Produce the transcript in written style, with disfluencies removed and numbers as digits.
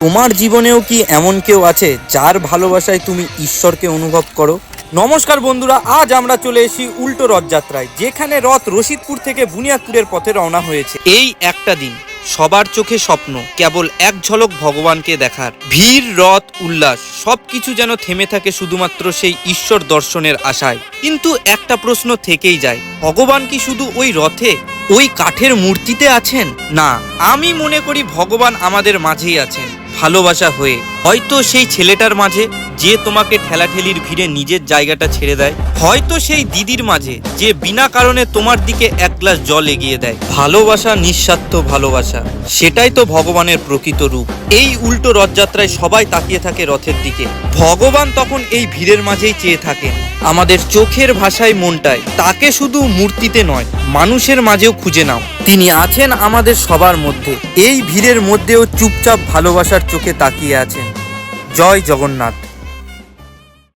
তোমার জীবনেও কি এমন কেউ আছে যার ভালোবাসায় তুমি ঈশ্বরকে অনুভব করো? নমস্কার বন্ধুরা, আজ আমরা চলে এসেছি উল্টো রথযাত্রায়, যেখানে রথ রশিদপুর থেকে বুনিয়াদপুরের পথে রওনা হয়েছে। এই একটা দিন সবার চোখে স্বপ্ন, কেবল এক ঝলক ভগবানকে দেখার। ভিড়, রথ, উল্লাস সবকিছু যেন থেমে থাকে শুধুমাত্র সেই ঈশ্বর দর্শনের আশায়। কিন্তু একটা প্রশ্ন থেকেই যায়, ভগবান কি শুধু ওই রথে, ওই কাঠের মূর্তিতে আছেন? না, আমি মনে করি ভগবান আমাদের মাঝেই আছেন, ভালোবাসা হয়ে। হয়তো সেই ছেলেটার মাঝে যে তোমাকে ঠেলাঠেলির ভিড়ে নিজের জায়গাটা ছেড়ে দেয়, হয়তো সেই দিদির মাঝে যে বিনা কারণে তোমার দিকে এক গ্লাস জল এগিয়ে দেয়। ভালোবাসা, নিঃস্বার্থ ভালোবাসা, সেটাই তো ভগবানের প্রকৃত রূপ। এই উল্টো রথযাত্রায় সবাই তাকিয়ে থাকে রথের দিকে। ভগবান তখন এই ভিড়ের মাঝেই চেয়ে থাকেন আমাদের চোখের ভাষায়, মনটায়। তাকে শুধু মূর্তিতে নয়, মানুষের মাঝেও খুঁজে নাও, তিনি আছেন আমাদের সবার মধ্যে। এই ভিড়ের মধ্যেও চুপচাপ ভালোবাসার চোখে তাকিয়ে আছেন। জয় জগন্নাথ।